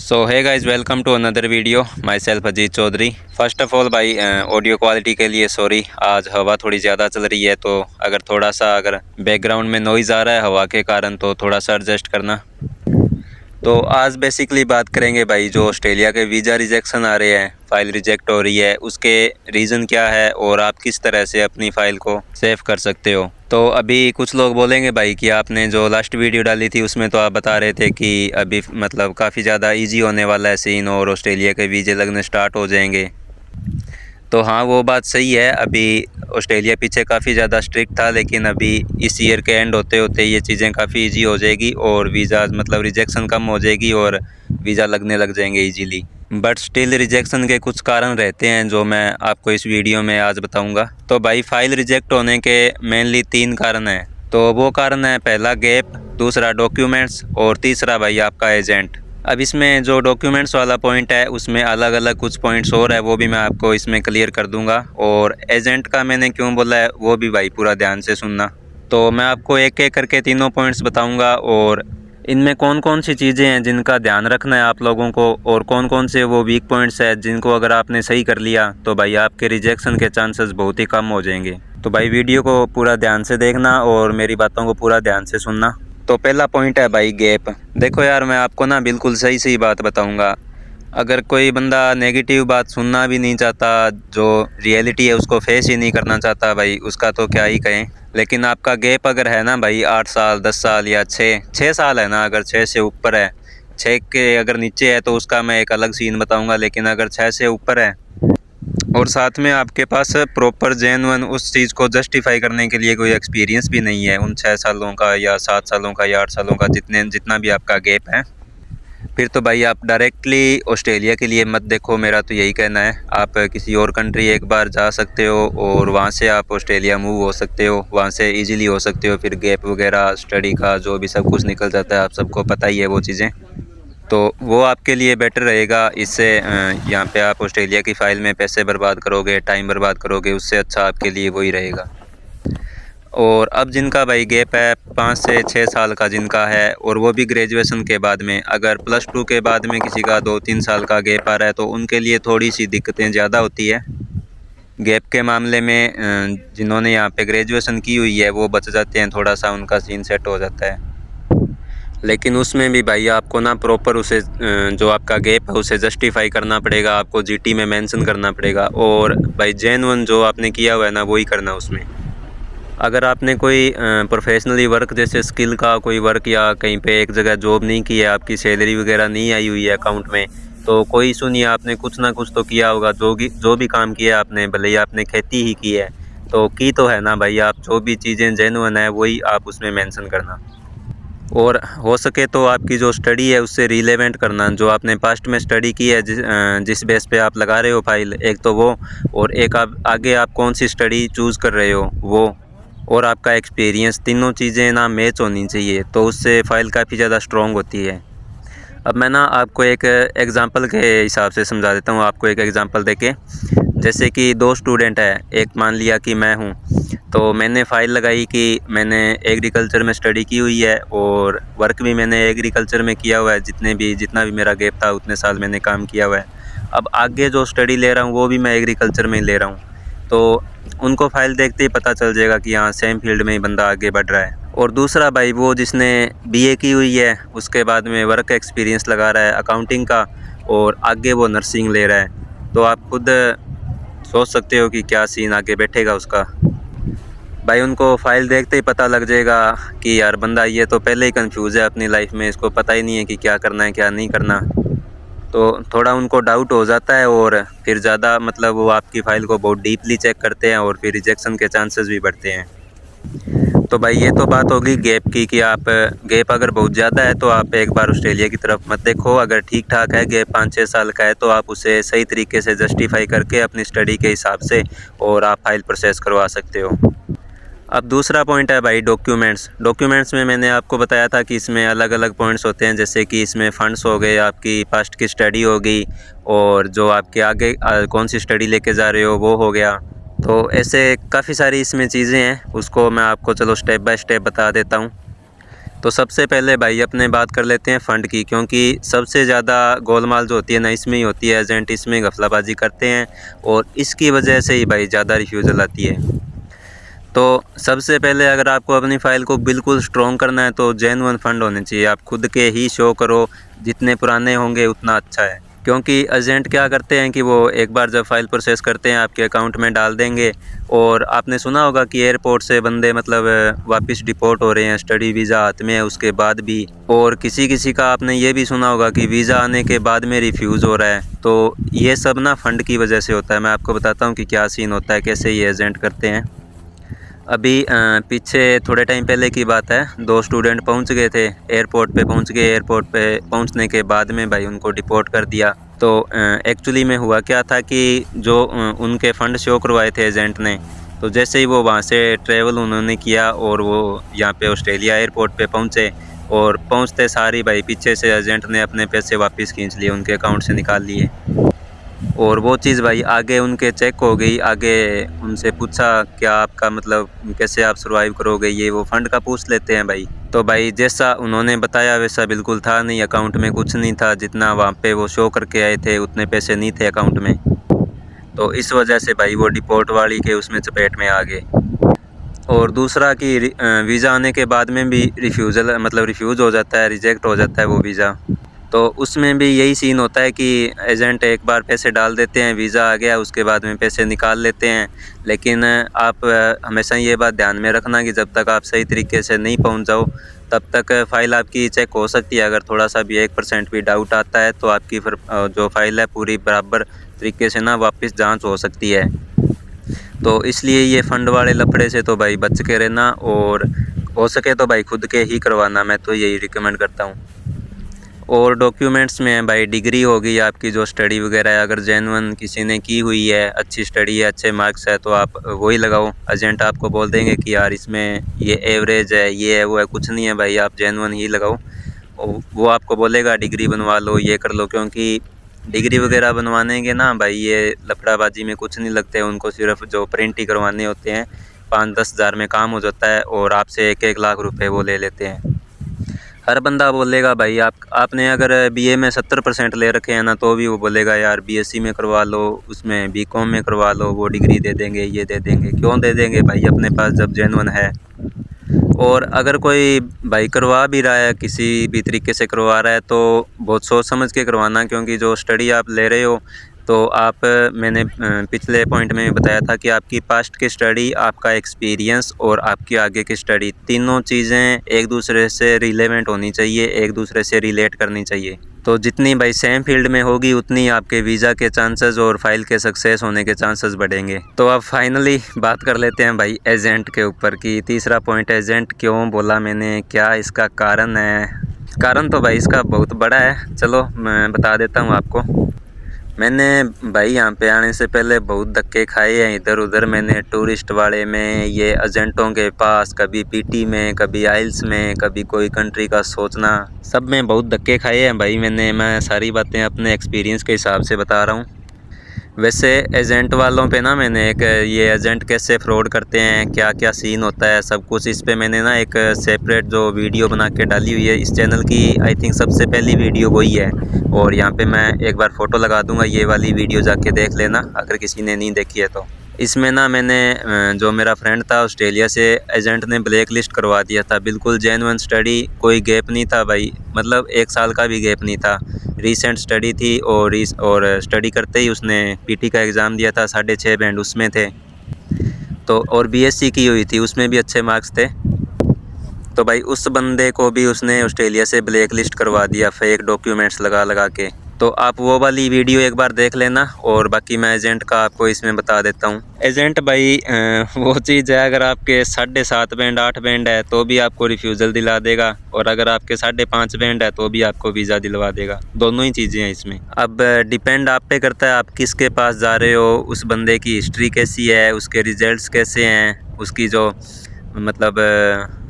So hi guys, welcome to another video. Myself Ajit Chaudhary. First of all भाई, audio quality के लिए sorry. आज हवा थोड़ी ज़्यादा चल रही है, तो अगर बैकग्राउंड में नॉइज़ आ रहा है हवा के कारण तो थोड़ा सा एडजस्ट करना। तो आज बेसिकली बात करेंगे भाई, जो ऑस्ट्रेलिया के वीज़ा रिजेक्शन आ रहे हैं, फ़ाइल रिजेक्ट हो रही है, उसके रीज़न क्या है और आप किस तरह से अपनी फ़ाइल को सेव कर सकते हो। तो अभी कुछ लोग बोलेंगे भाई कि आपने जो लास्ट वीडियो डाली थी उसमें तो आप बता रहे थे कि अभी मतलब काफ़ी ज़्यादा इजी होने वाला है सीन और ऑस्ट्रेलिया के वीज़े लगने स्टार्ट हो जाएंगे। तो हाँ, वो बात सही है। अभी ऑस्ट्रेलिया पीछे काफ़ी ज़्यादा स्ट्रिक्ट था, लेकिन अभी इस ईयर के एंड होते होते ये चीज़ें काफ़ी इजी हो जाएगी और वीज़ा मतलब रिजेक्शन कम हो जाएगी और वीज़ा लगने लग जाएंगे इजीली। बट स्टिल रिजेक्शन के कुछ कारण रहते हैं जो मैं आपको इस वीडियो में आज बताऊंगा। तो भाई, फ़ाइल रिजेक्ट होने के मेनली 3 कारण हैं। तो वो कारण है, पहला गैप, दूसरा डॉक्यूमेंट्स और तीसरा भाई आपका एजेंट। अब इसमें जो डॉक्यूमेंट्स वाला पॉइंट है उसमें अलग अलग कुछ पॉइंट्स और है, वो भी मैं आपको इसमें क्लियर कर दूंगा। और एजेंट का मैंने क्यों बोला है वो भी भाई पूरा ध्यान से सुनना। तो मैं आपको एक एक करके तीनों पॉइंट्स बताऊंगा और इनमें कौन कौन सी चीज़ें हैं जिनका ध्यान रखना है आप लोगों को, और कौन कौन से वो वीक पॉइंट्स हैं जिनको अगर आपने सही कर लिया तो भाई आपके रिजेक्शन के चांसेस बहुत ही कम हो जाएंगे। तो भाई वीडियो को पूरा ध्यान से देखना और मेरी बातों को पूरा ध्यान से सुनना। तो पहला पॉइंट है भाई गैप। देखो यार, मैं आपको ना बिल्कुल सही सही बात बताऊंगा। अगर कोई बंदा नेगेटिव बात सुनना भी नहीं चाहता, जो रियलिटी है उसको फेस ही नहीं करना चाहता, भाई उसका तो क्या ही कहें। लेकिन आपका गैप अगर है ना भाई 8 साल 10 साल या 6 साल है ना, अगर 6 से ऊपर है, 6 के अगर नीचे है तो उसका मैं एक अलग सीन बताऊंगा, लेकिन अगर 6 से ऊपर है और साथ में आपके पास प्रॉपर जेन्युइन उस चीज़ को जस्टिफाई करने के लिए कोई एक्सपीरियंस भी नहीं है, उन 6 सालों का या 7 सालों का या 8 सालों का जितना भी आपका गैप है, फिर तो भाई आप डायरेक्टली ऑस्ट्रेलिया के लिए मत देखो। मेरा तो यही कहना है, आप किसी और कंट्री एक बार जा सकते हो और वहाँ से आप ऑस्ट्रेलिया मूव हो सकते हो, वहाँ से इजीली हो सकते हो। फिर गैप वगैरह स्टडी का जो भी सब कुछ निकल जाता है, आप सबको पता ही है वो चीज़ें। तो वो आपके लिए बेटर रहेगा। इससे यहाँ पे आप ऑस्ट्रेलिया की फ़ाइल में पैसे बर्बाद करोगे, टाइम बर्बाद करोगे, उससे अच्छा आपके लिए वही रहेगा। और अब जिनका भाई गैप है 5 से 6 साल का जिनका है, और वो भी ग्रेजुएशन के बाद में, अगर +2 के बाद में किसी का 2-3 साल का गैप आ रहा है तो उनके लिए थोड़ी सी दिक्कतें ज़्यादा होती है गैप के मामले में। जिन्होंने यहाँ पे ग्रेजुएशन की हुई है वो बच जाते हैं, थोड़ा सा उनका सीन सेट हो जाता है। लेकिन उसमें भी भाई आपको ना प्रॉपर उसे जो आपका गैप है उसे जस्टिफाई करना पड़ेगा, आपको जीटी में मेंशन करना पड़ेगा, और भाई जेन्युइन जो आपने किया हुआ है ना वही करना उसमें। अगर आपने कोई प्रोफेशनली वर्क जैसे स्किल का कोई वर्क या कहीं पे एक जगह जॉब नहीं की है, आपकी सैलरी वगैरह नहीं आई हुई है अकाउंट में, तो कोई इशू नहीं है, आपने कुछ ना कुछ तो किया होगा। जो भी काम किया आपने, भले ही आपने खेती ही की है तो की तो है ना भाई। आप जो भी चीज़ें जेन्युइन है वही आप उसमें मेंशन करना, और हो सके तो आपकी जो स्टडी है उससे रिलेवेंट करना, जो आपने पास्ट में स्टडी की है, जिस बेस पे आप लगा रहे हो फाइल, एक तो वो, और एक आप आगे आप कौन सी स्टडी चूज़ कर रहे हो वो, और आपका एक्सपीरियंस, तीनों चीज़ें ना मैच होनी चाहिए, तो उससे फ़ाइल काफ़ी ज़्यादा स्ट्रॉन्ग होती है। अब मैं ना आपको एक एग्ज़ाम्पल के हिसाब से समझा देता हूँ, आपको एक एग्ज़ाम्पल देके। जैसे कि 2 स्टूडेंट है, एक मान लिया कि मैं हूँ, तो मैंने फ़ाइल लगाई कि मैंने एग्रीकल्चर में स्टडी की हुई है और वर्क भी मैंने एग्रीकल्चर में किया हुआ है, जितना भी मेरा गैप था उतने साल मैंने काम किया हुआ है। अब आगे जो स्टडी ले रहा हूँ वो भी मैं एग्रीकल्चर में ही ले रहा हूँ, तो उनको फ़ाइल देखते ही पता चल जाएगा कि हाँ, सेम फील्ड में ही बंदा आगे बढ़ रहा है। और दूसरा भाई, वो जिसने बीए की हुई है उसके बाद में वर्क एक्सपीरियंस लगा रहा है अकाउंटिंग का, और आगे वो नर्सिंग ले रहा है, तो आप खुद सोच सकते हो कि क्या सीन आगे बैठेगा उसका। भाई उनको फ़ाइल देखते ही पता लग जाएगा कि यार बंदा ये तो पहले ही कंफ्यूज है अपनी लाइफ में, इसको पता ही नहीं है कि क्या करना है क्या नहीं करना। तो थोड़ा उनको डाउट हो जाता है और फिर ज़्यादा मतलब वो आपकी फ़ाइल को बहुत डीपली चेक करते हैं और फिर रिजेक्शन के चांसेस भी बढ़ते हैं। तो भाई ये तो बात होगी गैप की, कि आप गैप अगर बहुत ज़्यादा है तो आप एक बार ऑस्ट्रेलिया की तरफ मत देखो। अगर ठीक ठाक है गैप 5-6 साल का है तो आप उसे सही तरीके से जस्टिफाई करके अपनी स्टडी के हिसाब से और आप फाइल प्रोसेस करवा सकते हो। अब दूसरा पॉइंट है भाई डॉक्यूमेंट्स में मैंने आपको बताया था कि इसमें अलग अलग पॉइंट्स होते हैं, जैसे कि इसमें फ़ंड्स हो गए, आपकी पास्ट की स्टडी हो गई, और जो आपके आगे कौन सी स्टडी लेके जा रहे हो वो हो गया। तो ऐसे काफ़ी सारी इसमें चीज़ें हैं, उसको मैं आपको चलो स्टेप बाय स्टेप बता देता हूँ। तो सबसे पहले भाई अपने बात कर लेते हैं फ़ंड की, क्योंकि सबसे ज़्यादा गोलमाल जो होती है ना इसमें ही होती है। एजेंट इसमें घपलाबाजी करते हैं और इसकी वजह से ही भाई ज़्यादा रिफ्यूज़ल आती है। तो सबसे पहले अगर आपको अपनी फ़ाइल को बिल्कुल स्ट्रॉन्ग करना है तो जेन्युइन फ़ंड होने चाहिए। आप खुद के ही शो करो, जितने पुराने होंगे उतना अच्छा है। क्योंकि एजेंट क्या करते हैं कि वो एक बार जब फ़ाइल प्रोसेस करते हैं आपके अकाउंट में डाल देंगे, और आपने सुना होगा कि एयरपोर्ट से बंदे मतलब वापस डिपोर्ट हो रहे हैं, स्टडी वीज़ा हाथ में है उसके बाद भी। और किसी का आपने ये भी सुना होगा कि वीज़ा आने के बाद में रिफ्यूज़ हो रहा है। तो ये सब ना फ़ंड की वजह से होता है। मैं आपको बताता हूँ कि क्या सीन होता है, कैसे ये एजेंट करते हैं। अभी पीछे थोड़े टाइम पहले की बात है, 2 स्टूडेंट पहुंच गए थे, एयरपोर्ट पे पहुंच गए। एयरपोर्ट पे पहुंचने के बाद में भाई उनको डिपोर्ट कर दिया। तो एक्चुअली में हुआ क्या था कि जो उनके फ़ंड शो करवाए थे एजेंट ने, तो जैसे ही वो वहाँ से ट्रैवल उन्होंने किया और वो यहाँ पे ऑस्ट्रेलिया एयरपोर्ट पे पहुँचे, और पहुँचते सारी भाई पीछे से एजेंट ने अपने पैसे वापस खींच लिए, उनके अकाउंट से निकाल लिए। और वो चीज़ भाई आगे उनके चेक हो गई। आगे उनसे पूछा क्या आपका मतलब कैसे आप सर्वाइव करोगे, ये वो फ़ंड का पूछ लेते हैं भाई। तो भाई जैसा उन्होंने बताया वैसा बिल्कुल था नहीं, अकाउंट में कुछ नहीं था। जितना वहाँ पे वो शो करके आए थे उतने पैसे नहीं थे अकाउंट में। तो इस वजह से भाई वो डिपोर्ट वाली के उसमें चपेट में आ गए। और दूसरा कि वीज़ा आने के बाद में भी रिफ्यूज़ल मतलब रिफ्यूज़ हो जाता है, रिजेक्ट हो जाता है वो वीज़ा। तो उसमें भी यही सीन होता है कि एजेंट एक बार पैसे डाल देते हैं, वीज़ा आ गया, उसके बाद में पैसे निकाल लेते हैं। लेकिन आप हमेशा ये बात ध्यान में रखना कि जब तक आप सही तरीके से नहीं पहुंच जाओ तब तक फ़ाइल आपकी चेक हो सकती है। अगर थोड़ा सा भी 1% भी डाउट आता है तो आपकी फिर जो फ़ाइल है पूरी बराबर तरीके से ना वापस जाँच हो सकती है। तो इसलिए ये फ़ंड वाले लफड़े से तो भाई बच के रहना, और हो सके तो भाई खुद के ही करवाना, मैं तो यही रिकमेंड करता हूँ। और डॉक्यूमेंट्स में भाई डिग्री होगी आपकी, जो स्टडी वगैरह है, अगर जेन्युइन किसी ने की हुई है, अच्छी स्टडी है, अच्छे मार्क्स है, तो आप वही लगाओ। एजेंट आपको बोल देंगे कि यार इसमें ये एवरेज है, ये है, वो है, कुछ नहीं है भाई, आप जेन्युइन ही लगाओ। वो आपको बोलेगा डिग्री बनवा लो, ये कर लो, क्योंकि डिग्री वगैरह बनवाने के ना भाई ये लफड़ाबाजी में कुछ नहीं लगते। उनको सिर्फ जो प्रिंट ही करवाने होते हैं, 5-10 हज़ार में काम हो जाता है, और आपसे 1-1 लाख रुपए वो ले लेते हैं। हर बंदा बोलेगा भाई आपने अगर बीए में 70% ले रखे हैं ना, तो भी वो बोलेगा यार बीएससी में करवा लो, उसमें बीकॉम में करवा लो, वो डिग्री दे देंगे, ये दे देंगे। क्यों दे देंगे भाई अपने पास जब जेन्युइन है। और अगर कोई भाई करवा भी रहा है, किसी भी तरीके से करवा रहा है, तो बहुत सोच समझ के करवाना, क्योंकि जो स्टडी आप ले रहे हो तो आप मैंने पिछले पॉइंट में बताया था कि आपकी पास्ट की स्टडी, आपका एक्सपीरियंस और आपकी आगे की स्टडी, तीनों चीज़ें एक दूसरे से रिलेवेंट होनी चाहिए, एक दूसरे से रिलेट करनी चाहिए। तो जितनी भाई सेम फील्ड में होगी उतनी आपके वीज़ा के चांसेस और फाइल के सक्सेस होने के चांसेस बढ़ेंगे। तो अब फाइनली बात कर लेते हैं भाई एजेंट के ऊपर की। तीसरा पॉइंट, एजेंट क्यों बोला मैंने, क्या इसका कारण है। कारण तो भाई इसका बहुत बड़ा है, चलो मैं बता देता हूँ आपको। मैंने भाई यहाँ पे आने से पहले बहुत धक्के खाए हैं इधर उधर। मैंने टूरिस्ट वाले में, ये एजेंटों के पास, कभी पीटी में, कभी आइल्स में, कभी कोई कंट्री का सोचना, सब में बहुत धक्के खाए हैं भाई मैंने। मैं सारी बातें अपने एक्सपीरियंस के हिसाब से बता रहा हूँ। वैसे एजेंट वालों पे ना मैंने एक ये एजेंट कैसे फ्रॉड करते हैं, क्या क्या सीन होता है, सब कुछ इस पे मैंने ना एक सेपरेट जो वीडियो बना के डाली हुई है। इस चैनल की आई थिंक सबसे पहली वीडियो वही है, और यहाँ पे मैं एक बार फ़ोटो लगा दूंगा, ये वाली वीडियो जाके देख लेना अगर किसी ने नहीं देखी है तो। इसमें ना मैंने जो मेरा फ्रेंड था ऑस्ट्रेलिया से, एजेंट ने ब्लैक लिस्ट करवा दिया था। बिल्कुल जेन्युइन स्टडी, कोई गैप नहीं था भाई, मतलब 1 साल का भी गैप नहीं था। रीसेंट स्टडी थी, और स्टडी करते ही उसने पीटी का एग्ज़ाम दिया था, 6.5 बैंड उसमें थे। तो और बीएससी की हुई थी, उसमें भी अच्छे मार्क्स थे। तो भाई उस बंदे को भी उसने ऑस्ट्रेलिया से ब्लैक लिस्ट करवा दिया, फेक डॉक्यूमेंट्स लगा लगा के। तो आप वो वाली वीडियो एक बार देख लेना, और बाकी मैं एजेंट का आपको इसमें बता देता हूँ। एजेंट भाई वो चीज़ है, अगर आपके 7.5 बैंड 8 बैंड है तो भी आपको रिफ्यूज़ल दिला देगा, और अगर आपके 5.5 बैंड है तो भी आपको वीज़ा दिलवा देगा। दोनों ही चीज़ें हैं इसमें। अब डिपेंड आप पे करता है आप किसके पास जा रहे हो, उस बंदे की हिस्ट्री कैसी है, उसके रिजल्ट्स कैसे हैं, उसकी जो मतलब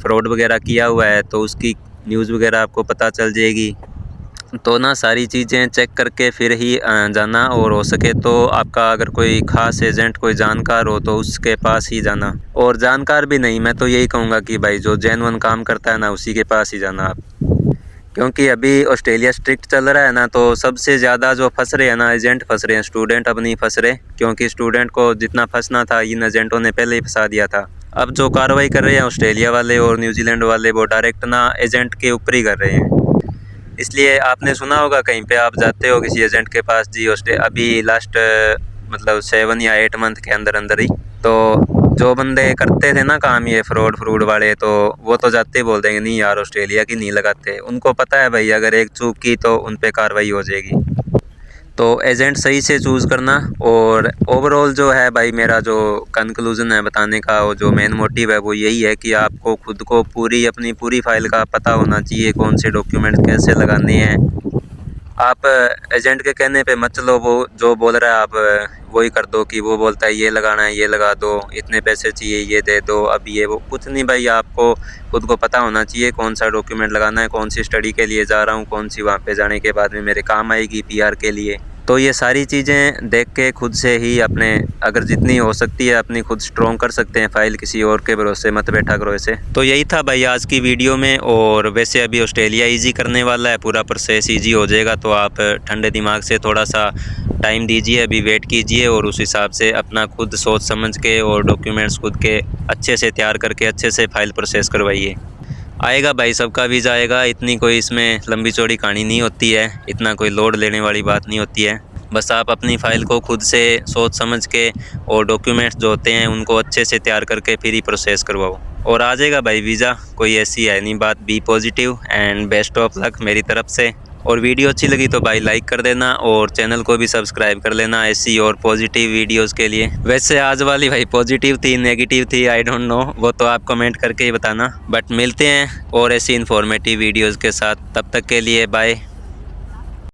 फ्रॉड वगैरह किया हुआ है तो उसकी न्यूज़ वगैरह आपको पता चल जाएगी। तो ना सारी चीज़ें चेक करके फिर ही जाना, और हो सके तो आपका अगर कोई ख़ास एजेंट कोई जानकार हो तो उसके पास ही जाना। और जानकार भी नहीं, मैं तो यही कहूँगा कि भाई जो जेन्युइन काम करता है ना उसी के पास ही जाना आप। क्योंकि अभी ऑस्ट्रेलिया स्ट्रिक्ट चल रहा है ना, तो सबसे ज़्यादा जो फंस रहे हैं ना एजेंट फंस रहे हैं, स्टूडेंट अब नहीं फंस रहे। क्योंकि स्टूडेंट को जितना फंसना था इन एजेंटों ने पहले ही फंसा दिया था। अब जो कार्रवाई कर रहे हैं ऑस्ट्रेलिया वाले और न्यूजीलैंड वाले वो डायरेक्ट ना एजेंट के ऊपर ही कर रहे हैं। इसलिए आपने सुना होगा कहीं पे आप जाते हो किसी एजेंट के पास जी अभी लास्ट मतलब 7 या 8 मंथ के अंदर अंदर ही, तो जो बंदे करते थे ना काम ये फ्रूड वाले, तो वो तो जाते ही बोल देंगे नहीं यार ऑस्ट्रेलिया की नहीं लगाते। उनको पता है भाई अगर एक चूक की तो उन पे कार्रवाई हो जाएगी। तो एजेंट सही से चूज़ करना। और ओवरऑल जो है भाई मेरा जो कंक्लूज़न है बताने का, वो जो मेन मोटिव है वो यही है कि आपको खुद को अपनी पूरी फ़ाइल का पता होना चाहिए, कौन से डॉक्यूमेंट कैसे लगाने हैं। आप एजेंट के कहने पे मत चलो, वो जो बोल रहा है आप वही कर दो कि वो बोलता है ये लगाना है ये लगा दो, इतने पैसे चाहिए ये दे दो, अब ये वो कुछ नहीं भाई। आपको खुद को पता होना चाहिए कौन सा डॉक्यूमेंट लगाना है, कौन सी स्टडी के लिए जा रहा हूँ, कौन सी वहाँ पे जाने के बाद में मेरे काम आएगी पीआर के लिए। तो ये सारी चीज़ें देख के खुद से ही अपने अगर जितनी हो सकती है अपनी खुद स्ट्रॉन्ग कर सकते हैं फ़ाइल, किसी और के भरोसे मत बैठा करो ऐसे। तो यही था भाई आज की वीडियो में। और वैसे अभी ऑस्ट्रेलिया इजी करने वाला है, पूरा प्रोसेस इजी हो जाएगा, तो आप ठंडे दिमाग से थोड़ा सा टाइम दीजिए, अभी वेट कीजिए और उस हिसाब से अपना खुद सोच समझ के और डॉक्यूमेंट्स खुद के अच्छे से तैयार करके अच्छे से फ़ाइल प्रोसेस करवाइए। आएगा भाई सबका वीज़ा आएगा, इतनी कोई इसमें लंबी चौड़ी कहानी नहीं होती है, इतना कोई लोड लेने वाली बात नहीं होती है। बस आप अपनी फ़ाइल को खुद से सोच समझ के और डॉक्यूमेंट्स जो होते हैं उनको अच्छे से तैयार करके फिर ही प्रोसेस करवाओ और आ जाएगा भाई वीज़ा। कोई ऐसी है नहीं बात। Be positive and best of luck मेरी तरफ से। और वीडियो अच्छी लगी तो भाई लाइक कर देना और चैनल को भी सब्सक्राइब कर लेना ऐसी और पॉजिटिव वीडियोस के लिए। वैसे आज वाली भाई पॉजिटिव थी नेगेटिव थी आई डोंट नो, वो तो आप कमेंट करके ही बताना। बट मिलते हैं और ऐसी इन्फॉर्मेटिव वीडियोस के साथ, तब तक के लिए बाय।